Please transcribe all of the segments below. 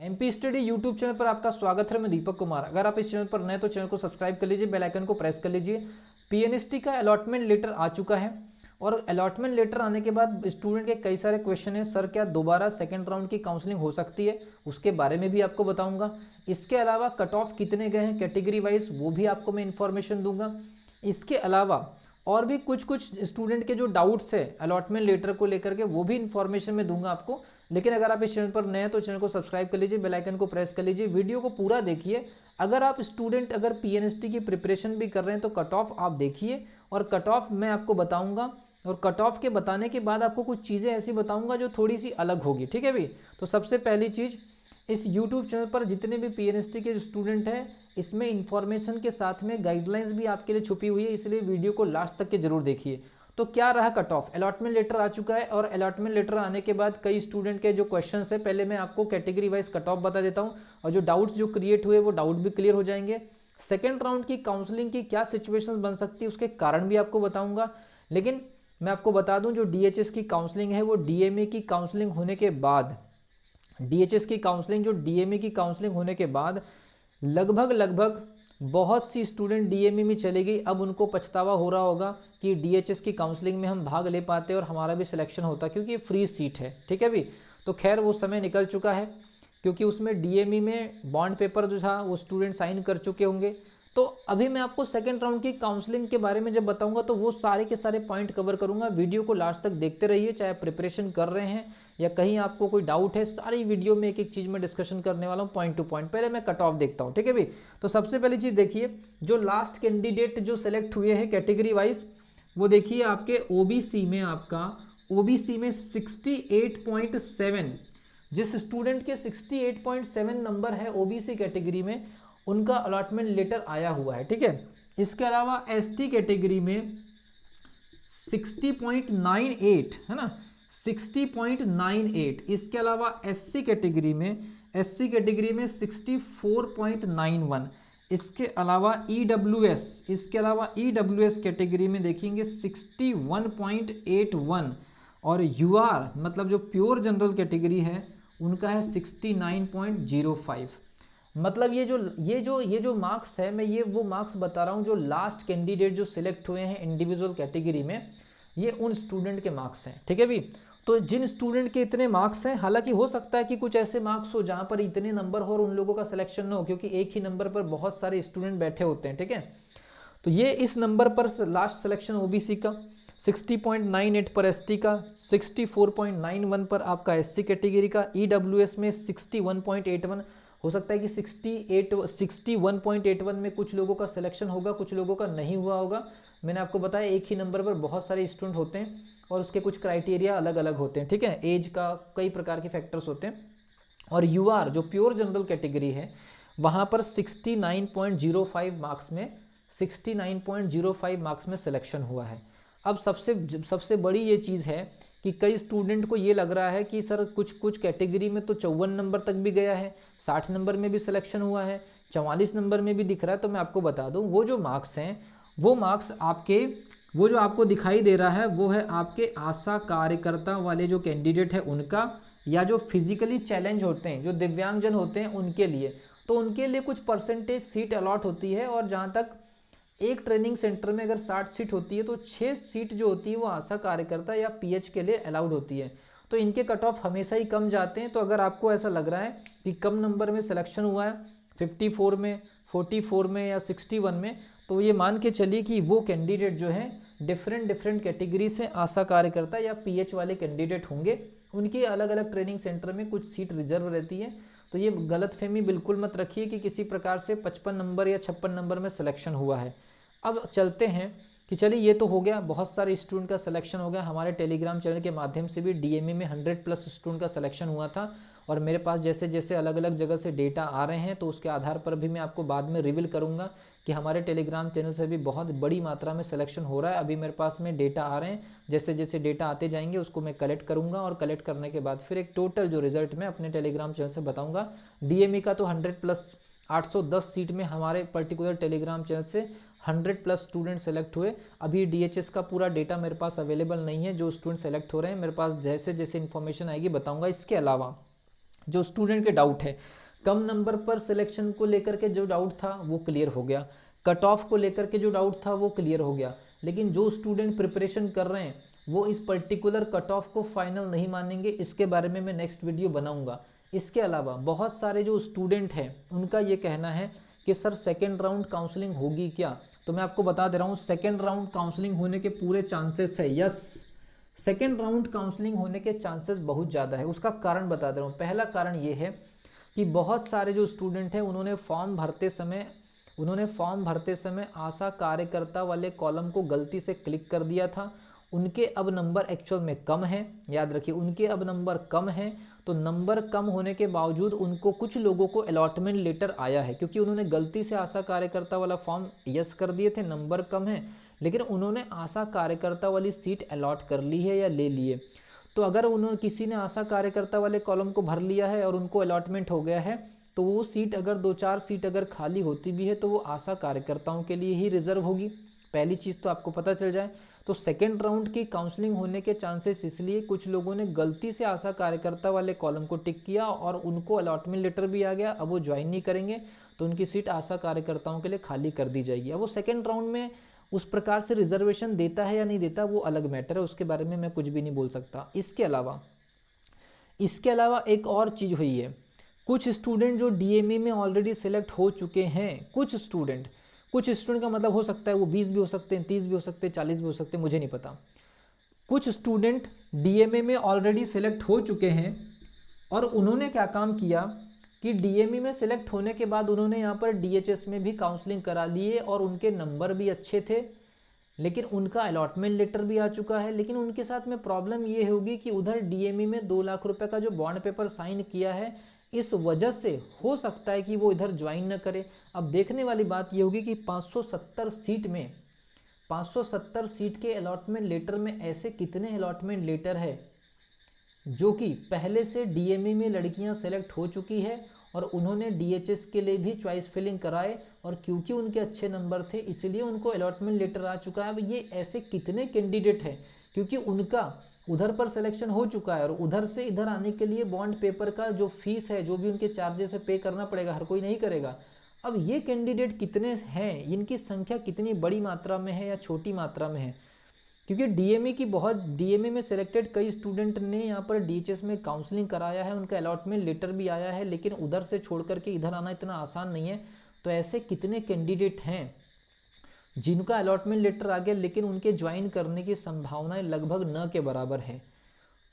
MP study YouTube channel पर आपका स्वागत है। मैं दीपक कुमार। अगर आप इस चैनल पर नए तो चैनल को सब्सक्राइब कर लीजिए, बेल आइकन को प्रेस कर लीजिए। पीएनएसटी का अलॉटमेंट लेटर आ चुका है और अलॉटमेंट लेटर आने के बाद स्टूडेंट के कई सारे क्वेश्चन हैं। सर क्या दोबारा सेकंड राउंड की काउंसलिंग हो सकती है, उसके बारे में भी आपको बताऊंगा। इसके अलावा कट ऑफ कितने गए हैं कैटेगरी वाइज, वो भी आपको मैं इन्फॉर्मेशन दूंगा। इसके अलावा और भी कुछ स्टूडेंट के जो डाउट्स है अलॉटमेंट लेटर को लेकर के, वो भी इन्फॉर्मेशन मैं दूंगा आपको। लेकिन अगर आप इस चैनल पर नए हैं तो चैनल को सब्सक्राइब कर लीजिए, बेल आइकन को प्रेस कर लीजिए, वीडियो को पूरा देखिए। अगर आप स्टूडेंट अगर पीएनएसटी की प्रिपरेशन भी कर रहे हैं तो कट ऑफ आप देखिए और कट ऑफ मैं आपको बताऊंगा। और कट ऑफ के बताने के बाद आपको कुछ चीज़ें ऐसी बताऊंगा जो थोड़ी सी अलग होगी, ठीक है भी। तो सबसे पहली चीज़, इस यूट्यूब चैनल पर जितने भी पीएनएसटी के स्टूडेंट हैं, इसमें इंफॉर्मेशन के साथ में गाइडलाइंस भी आपके लिए छुपी हुई है, इसलिए वीडियो को लास्ट तक के जरूर देखिए। तो क्या रहा कट ऑफ, अलॉटमेंट लेटर आ चुका है और अलॉटमेंट लेटर आने के बाद कई स्टूडेंट के जो क्वेश्चंस है, पहले मैं आपको कैटेगरी वाइज कट ऑफ बता देता हूं और जो डाउट्स जो क्रिएट हुए वो डाउट भी क्लियर हो जाएंगे। सेकेंड राउंड की काउंसलिंग की क्या सिचुएशन बन सकती है उसके कारण भी आपको बताऊंगा। लेकिन मैं आपको बता दूं, जो डीएचएस की काउंसलिंग है वो डीएमए की काउंसलिंग होने के बाद, डीएचएस की काउंसलिंग जो डीएमए की काउंसलिंग होने के बाद लगभग बहुत सी स्टूडेंट डीएमए में चली गई। अब उनको पछतावा हो रहा होगा कि डीएचएस की काउंसलिंग में हम भाग ले पाते और हमारा भी सिलेक्शन होता, क्योंकि ये फ्री सीट है, ठीक है भी। तो खैर वो समय निकल चुका है, क्योंकि उसमें डीएमई में बॉन्ड पेपर जो था वो स्टूडेंट साइन कर चुके होंगे। तो अभी मैं आपको सेकंड राउंड की काउंसलिंग के बारे में जब बताऊंगा तो वो सारे के सारे पॉइंट कवर करूंगा। वीडियो को लास्ट तक देखते रहिए, चाहे प्रिपरेशन कर रहे हैं या कहीं आपको कोई डाउट है, सारी वीडियो में एक एक चीज़ में डिस्कशन करने वाला हूँ पॉइंट टू पॉइंट। पहले मैं कट ऑफ देखता हूँ, ठीक है भी। तो सबसे पहली चीज़ देखिए, जो लास्ट कैंडिडेट जो सेलेक्ट हुए हैं कैटेगरी वाइज, वो देखिए आपके ओबीसी में, आपका ओबीसी में 68.7, जिस स्टूडेंट के 68.7 नंबर है ओबीसी कैटेगरी में, उनका अलॉटमेंट लेटर आया हुआ है, ठीक है। इसके अलावा एसटी कैटेगरी में 60.98 है ना, 60.98। इसके अलावा एससी कैटेगरी में 64.91। इसके अलावा ईडब्ल्यूएस, कैटेगरी में देखेंगे 61.81। और यूआर मतलब जो प्योर जनरल कैटेगरी है उनका है 69.05। मतलब ये जो मार्क्स है, मैं ये वो मार्क्स बता रहा हूँ जो लास्ट कैंडिडेट जो सिलेक्ट हुए हैं इंडिविजुअल कैटेगरी में, ये उन स्टूडेंट के मार्क्स हैं, ठीक है भी। तो जिन स्टूडेंट के इतने मार्क्स हैं, हालांकि हो सकता है कि कुछ ऐसे मार्क्स हो जहाँ पर इतने नंबर हो और उन लोगों का सिलेक्शन न हो, क्योंकि एक ही नंबर पर बहुत सारे स्टूडेंट बैठे होते हैं, ठीक है। तो ये इस नंबर पर लास्ट सिलेक्शन ओबीसी का, 60.98 पर एसटी का, 64.91 पर आपका एससी कैटेगरी का, ईडब्ल्यूएस में 61.81। हो सकता है कि 61.81 में कुछ लोगों का सिलेक्शन होगा, कुछ लोगों का नहीं हुआ होगा। मैंने आपको बताया एक ही नंबर पर बहुत सारे स्टूडेंट होते हैं और उसके कुछ क्राइटेरिया अलग अलग होते हैं, ठीक है। एज का कई प्रकार के फैक्टर्स होते हैं। और यूआर जो प्योर जनरल कैटेगरी है, वहाँ पर 69.05 मार्क्स में 69.05 मार्क्स में सिलेक्शन हुआ है। अब सबसे बड़ी ये चीज़ है कि कई स्टूडेंट को ये लग रहा है कि सर कुछ कैटेगरी में तो 54 नंबर तक भी गया है, 60 नंबर में भी सिलेक्शन हुआ है, 44 नंबर में भी दिख रहा है। तो मैं आपको बता दूं, वो जो मार्क्स हैं, वो मार्क्स आपके, वो जो आपको दिखाई दे रहा है वो है आपके आशा कार्यकर्ता वाले जो कैंडिडेट है उनका, या जो फिजिकली चैलेंज होते हैं, जो दिव्यांगजन होते हैं उनके लिए। तो उनके लिए कुछ परसेंटेज सीट अलॉट होती है, और जहाँ तक एक ट्रेनिंग सेंटर में अगर 60 सीट होती है तो 6 सीट जो होती है वो आशा कार्यकर्ता या पीएच के लिए अलाउड होती है। तो इनके कट ऑफ हमेशा ही कम जाते हैं। तो अगर आपको ऐसा लग रहा है कि कम नंबर में सिलेक्शन हुआ है, 54 में, 44 में या 61 में, तो ये मान के चलिए कि वो कैंडिडेट जो है डिफरेंट कैटेगरी से आशा कार्यकर्ता या पीएच वाले कैंडिडेट होंगे। उनके अलग अलग ट्रेनिंग सेंटर में कुछ सीट रिजर्व रहती है। तो ये गलतफहमी बिल्कुल मत रखिए कि किसी प्रकार से 55 नंबर या 56 नंबर में सिलेक्शन हुआ है। अब चलते हैं कि चलिए ये तो हो गया, बहुत सारे स्टूडेंट का सिलेक्शन हो गया। हमारे टेलीग्राम चैनल के माध्यम से भी डीएमए में 100+ स्टूडेंट का सिलेक्शन हुआ था, और मेरे पास जैसे जैसे अलग अलग जगह से डेटा आ रहे हैं तो उसके आधार पर भी मैं आपको बाद में रिवील करूंगा कि हमारे टेलीग्राम चैनल से भी बहुत बड़ी मात्रा में सिलेक्शन हो रहा है। अभी मेरे पास में डेटा आ रहे हैं, जैसे जैसे डेटा आते जाएंगे उसको मैं कलेक्ट करूंगा, और कलेक्ट करने के बाद फिर एक टोटल जो रिजल्ट मैं अपने टेलीग्राम चैनल से बताऊंगा। डीएमई का तो 100+ 810 सीट में हमारे पर्टिकुलर टेलीग्राम चैनल से 100+ स्टूडेंट सेलेक्ट हुए। अभी डीएचएस का पूरा डेटा मेरे पास अवेलेबल नहीं है, जो स्टूडेंट सेलेक्ट हो रहे हैं मेरे पास जैसे जैसे इन्फॉर्मेशन आएगी बताऊंगा। इसके अलावा जो स्टूडेंट के डाउट है, कम नंबर पर सिलेक्शन को लेकर के जो डाउट था वो क्लियर हो गया, कट ऑफ को लेकर के जो डाउट था वो क्लियर हो गया। लेकिन जो स्टूडेंट प्रिपरेशन कर रहे हैं वो इस पर्टिकुलर कट ऑफ को फाइनल नहीं मानेंगे, इसके बारे में मैं नेक्स्ट वीडियो बनाऊंगा। इसके अलावा बहुत सारे जो स्टूडेंट हैं उनका ये कहना है कि सर सेकेंड राउंड काउंसलिंग होगी क्या? तो मैं आपको बता दे रहा हूँ, सेकेंड राउंड काउंसलिंग होने के पूरे चांसेस है। यस, सेकेंड राउंड काउंसलिंग होने के चांसेस बहुत ज़्यादा है। उसका कारण बता दे रहा हूँ। पहला कारण ये है कि बहुत सारे जो स्टूडेंट हैं उन्होंने फॉर्म भरते समय आशा कार्यकर्ता वाले कॉलम को गलती से क्लिक कर दिया था। उनके अब नंबर एक्चुअल में कम है, याद रखिए उनके अब नंबर कम है। तो नंबर कम होने के बावजूद उनको कुछ लोगों को अलॉटमेंट लेटर आया है, क्योंकि उन्होंने गलती से आशा कार्यकर्ता वाला फॉर्म यस कर दिए थे, नंबर कम है, लेकिन उन्होंने आशा कार्यकर्ता वाली सीट अलॉट कर ली है या ले लिए। तो अगर उन्होंने किसी ने आशा कार्यकर्ता वाले कॉलम को भर लिया है और उनको अलॉटमेंट हो गया है, तो वो सीट अगर 2-4 सीट अगर खाली होती भी है तो वो आशा कार्यकर्ताओं के लिए ही रिजर्व होगी। पहली चीज़ तो आपको पता चल जाए। तो सेकेंड राउंड की काउंसलिंग होने के चांसेस इसलिए कुछ लोगों ने गलती से आशा कार्यकर्ता वाले कॉलम को टिक किया और उनको अलॉटमेंट लेटर भी आ गया। अब वो ज्वाइन नहीं करेंगे तो उनकी सीट आशा कार्यकर्ताओं के लिए खाली कर दी जाएगी। अब वो सेकेंड राउंड में उस प्रकार से रिजर्वेशन देता है या नहीं देता वो अलग मैटर है, उसके बारे में मैं कुछ भी नहीं बोल सकता। इसके अलावा एक और चीज़ हुई है, कुछ स्टूडेंट जो डीएमई में ऑलरेडी सिलेक्ट हो चुके हैं, कुछ स्टूडेंट का मतलब हो सकता है वो 20 भी हो सकते हैं, 30 भी हो सकते हैं, 40 भी हो सकते हैं, मुझे नहीं पता। कुछ स्टूडेंट डीएमई में ऑलरेडी सिलेक्ट हो चुके हैं और उन्होंने क्या काम किया कि डीएमई में सिलेक्ट होने के बाद उन्होंने यहाँ पर डीएचएस में भी काउंसलिंग करा लिए और उनके नंबर भी अच्छे थे, लेकिन उनका अलॉटमेंट लेटर भी आ चुका है। लेकिन उनके साथ में प्रॉब्लम ये होगी कि उधर डीएमई में 2 लाख रुपए का जो बॉन्ड पेपर साइन किया है, इस वजह से हो सकता है कि वो इधर ज्वाइन न करे। अब देखने वाली बात ये होगी कि 570 सीट के अलॉटमेंट लेटर में ऐसे कितने अलॉटमेंट लेटर है जो कि पहले से डीएमई में लड़कियां सेलेक्ट हो चुकी है और उन्होंने डीएचएस के लिए भी चॉइस फिलिंग कराए और क्योंकि उनके अच्छे नंबर थे इसलिए उनको अलॉटमेंट लेटर आ चुका है। अब ये ऐसे कितने कैंडिडेट हैं क्योंकि उनका उधर पर सिलेक्शन हो चुका है और उधर से इधर आने के लिए बॉन्ड पेपर का जो फीस है, जो भी उनके चार्जेस है, पे करना पड़ेगा, हर कोई नहीं करेगा। अब ये कैंडिडेट कितने हैं, इनकी संख्या कितनी बड़ी मात्रा में है या छोटी मात्रा में है, क्योंकि डीएमई में सिलेक्टेड कई स्टूडेंट ने यहाँ पर डीएचएस में काउंसलिंग कराया है, उनका अलॉटमेंट लेटर भी आया है, लेकिन उधर से छोड़ करके इधर आना इतना आसान नहीं है। तो ऐसे कितने कैंडिडेट हैं जिनका अलॉटमेंट लेटर आ गया लेकिन उनके ज्वाइन करने की संभावनाएं लगभग न के बराबर है।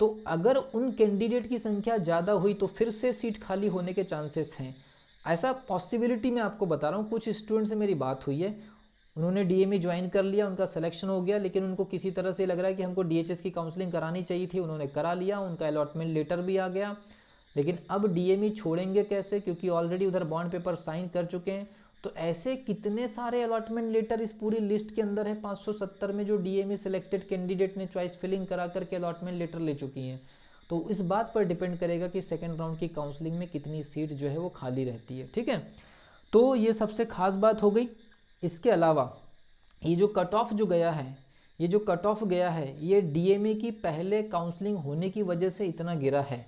तो अगर उन कैंडिडेट की संख्या ज़्यादा हुई तो फिर से सीट खाली होने के चांसेस हैं। ऐसा पॉसिबिलिटी मैं आपको बता रहा हूँ। कुछ स्टूडेंट से मेरी बात हुई है, उन्होंने डीएमई ज्वाइन कर लिया, उनका सिलेक्शन हो गया, लेकिन उनको किसी तरह से लग रहा है कि हमको डीएचएस की काउंसलिंग करानी चाहिए थी, उन्होंने करा लिया, उनका अलॉटमेंट लेटर भी आ गया, लेकिन अब डीएमई छोड़ेंगे कैसे क्योंकि ऑलरेडी उधर बॉन्ड पेपर साइन कर चुके हैं। तो ऐसे कितने सारे अलॉटमेंट लेटर इस पूरी लिस्ट के अंदर है 570 में, जो डीएमई सिलेक्टेड कैंडिडेट ने चॉइस फिलिंग करा करके अलॉटमेंट लेटर ले चुकी हैं। तो इस बात पर डिपेंड करेगा कि सेकेंड राउंड की काउंसलिंग में कितनी सीट जो है वो खाली रहती है। ठीक है, तो ये सबसे खास बात हो गई। इसके अलावा ये जो कट ऑफ गया है ये डीएमई की पहले काउंसलिंग होने की वजह से इतना गिरा है।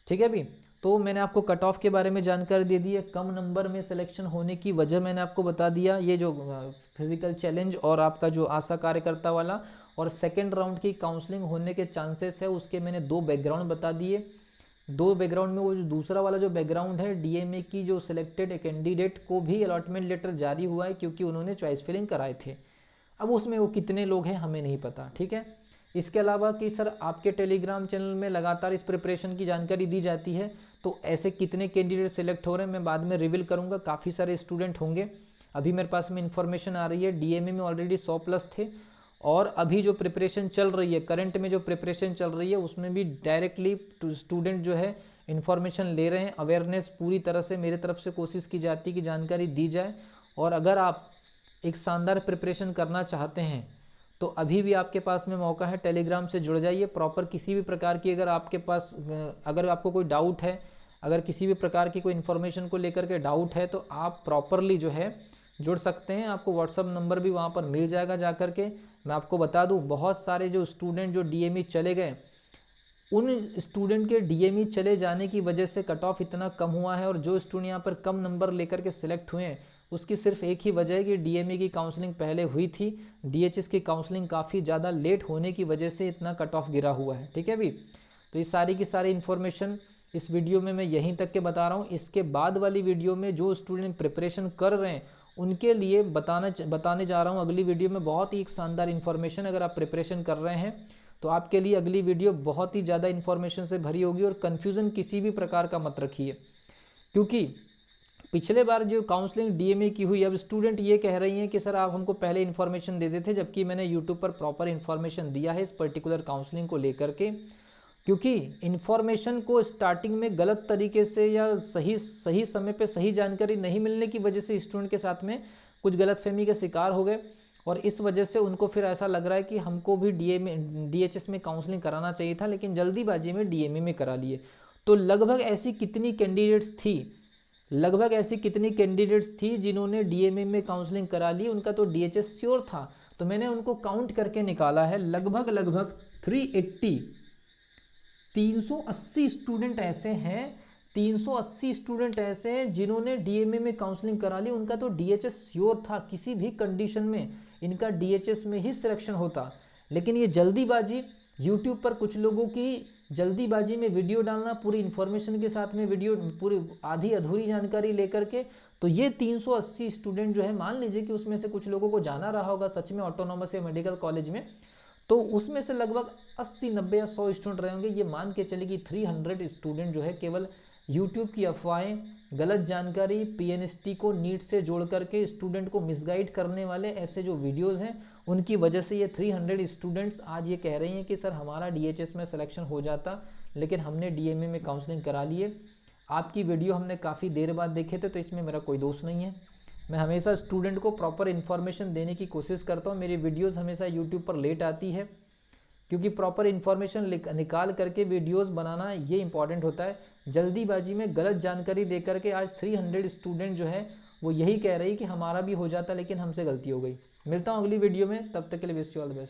ठीक है, अभी तो मैंने आपको कट ऑफ के बारे में जानकारी दे दी है, कम नंबर में सिलेक्शन होने की वजह मैंने आपको बता दिया, ये जो फिजिकल चैलेंज और आपका जो आशा कार्यकर्ता वाला और सेकेंड राउंड की काउंसलिंग होने के चांसेस है, उसके मैंने 2 बैकग्राउंड बता दिए। 2 बैकग्राउंड में वो जो दूसरा वाला जो बैकग्राउंड है, डीएमई की जो सिलेक्टेड कैंडिडेट को भी अलॉटमेंट लेटर जारी हुआ है क्योंकि उन्होंने चॉइस फिलिंग कराए थे। अब उसमें वो कितने लोग हैं हमें नहीं पता। ठीक है, इसके अलावा कि सर आपके टेलीग्राम चैनल में लगातार इस प्रिपरेशन की जानकारी दी जाती है, तो ऐसे कितने कैंडिडेट सेलेक्ट हो रहे हैं मैं बाद में रिवील करूंगा। काफ़ी सारे स्टूडेंट होंगे। अभी मेरे पास में इन्फॉर्मेशन आ रही है डीएमई में ऑलरेडी 100+ थे और अभी जो प्रिपरेशन चल रही है, करंट में जो प्रिपरेशन चल रही है उसमें भी डायरेक्टली स्टूडेंट जो है इन्फॉर्मेशन ले रहे हैं। अवेयरनेस पूरी तरह से मेरे तरफ से कोशिश की जाती है कि जानकारी दी जाए। और अगर आप एक शानदार प्रिपरेशन करना चाहते हैं तो अभी भी आपके पास में मौका है, टेलीग्राम से जुड़ जाइए। प्रॉपर किसी भी प्रकार की अगर आपको कोई डाउट है, अगर किसी भी प्रकार की कोई इन्फॉर्मेशन को लेकर के डाउट है तो आप प्रॉपरली जो है जुड़ सकते हैं। आपको व्हाट्सअप नंबर भी वहाँ पर मिल जाएगा जा कर के। मैं आपको बता दूँ बहुत सारे जो स्टूडेंट जो डीएमई चले गए उन स्टूडेंट के डीएमई चले जाने की वजह से कट ऑफ इतना कम हुआ है, और जो स्टूडेंट यहाँ पर कम नंबर लेकर के सिलेक्ट हुए हैं उसकी सिर्फ एक ही वजह है कि डीएमई की काउंसलिंग पहले हुई थी, डीएचएस की काउंसलिंग काफ़ी ज़्यादा लेट होने की वजह से इतना कट ऑफ गिरा हुआ है। ठीक है भी, तो ये सारी की सारी इन्फॉर्मेशन इस वीडियो में मैं यहीं तक के बता रहा हूँ। इसके बाद वाली वीडियो में जो स्टूडेंट प्रिपरेशन कर रहे हैं उनके लिए बताने जा रहा हूँ अगली वीडियो में बहुत ही एक शानदार इन्फॉर्मेशन। अगर आप प्रिपरेशन कर रहे हैं तो आपके लिए अगली वीडियो बहुत ही ज़्यादा इन्फॉर्मेशन से भरी होगी, और कन्फ्यूज़न किसी भी प्रकार का मत रखिए, क्योंकि पिछले बार जो काउंसलिंग डीएमए की हुई, अब स्टूडेंट ये कह रही हैं कि सर आप हमको पहले इन्फॉर्मेशन दे देते, जबकि मैंने यूट्यूब पर प्रॉपर इन्फॉर्मेशन दिया है इस पर्टिकुलर काउंसलिंग को लेकर के। क्योंकि इन्फॉर्मेशन को स्टार्टिंग में गलत तरीके से या सही समय पे सही जानकारी नहीं मिलने की वजह से स्टूडेंट के साथ में कुछ गलतफहमी के शिकार हो गए, और इस वजह से उनको फिर ऐसा लग रहा है कि हमको भी डीएचएस में काउंसलिंग कराना चाहिए था, लेकिन जल्दीबाजी में डीएमए में करा लिए। तो लगभग ऐसी कितनी कैंडिडेट्स थी जिन्होंने डीएमए में काउंसलिंग करा ली, उनका तो डीएचएस श्योर था। तो मैंने उनको काउंट करके निकाला है, लगभग 380 स्टूडेंट ऐसे हैं, 380 स्टूडेंट ऐसे हैं जिन्होंने डीएमए में काउंसलिंग करा ली, उनका तो डीएचएस श्योर था, किसी भी कंडीशन में इनका डीएचएस में ही सिलेक्शन होता। लेकिन ये जल्दीबाजी, यूट्यूब पर कुछ लोगों की जल्दीबाजी में वीडियो डालना, पूरी इन्फॉर्मेशन के साथ में वीडियो, पूरी आधी अधूरी जानकारी लेकर के, तो ये 380 स्टूडेंट जो है, मान लीजिए कि उसमें से कुछ लोगों को जाना रहा होगा सच में ऑटोनॉमस या मेडिकल कॉलेज में, तो उसमें से लगभग 80, 90 या 100 स्टूडेंट रहे होंगे। ये मान के चले कि 300 स्टूडेंट जो है केवल यूट्यूब की अफवाहें, गलत जानकारी, पीएनएसटी को नीट से जोड़ करके स्टूडेंट को मिसगाइड करने वाले ऐसे जो वीडियोस हैं, उनकी वजह से ये 300 स्टूडेंट्स आज ये कह रही हैं कि सर हमारा डीएचएस में सिलेक्शन हो जाता, लेकिन हमने डीएमए में काउंसलिंग करा लिए। आपकी वीडियो हमने काफ़ी देर बाद देखे थे, तो इसमें मेरा कोई दोष नहीं है। मैं हमेशा स्टूडेंट को प्रॉपर इन्फॉर्मेशन देने की कोशिश करता हूँ। मेरी वीडियोस हमेशा यूट्यूब पर लेट आती है, क्योंकि प्रॉपर इन्फॉर्मेशन निकाल करके वीडियोस बनाना ये इंपॉर्टेंट होता है। जल्दीबाजी में गलत जानकारी दे करके आज 300 स्टूडेंट जो है वो यही कह रही कि हमारा भी हो जाता, लेकिन हमसे गलती हो गई। मिलता हूँ अगली वीडियो में, तब तक के लिए wish you all the best.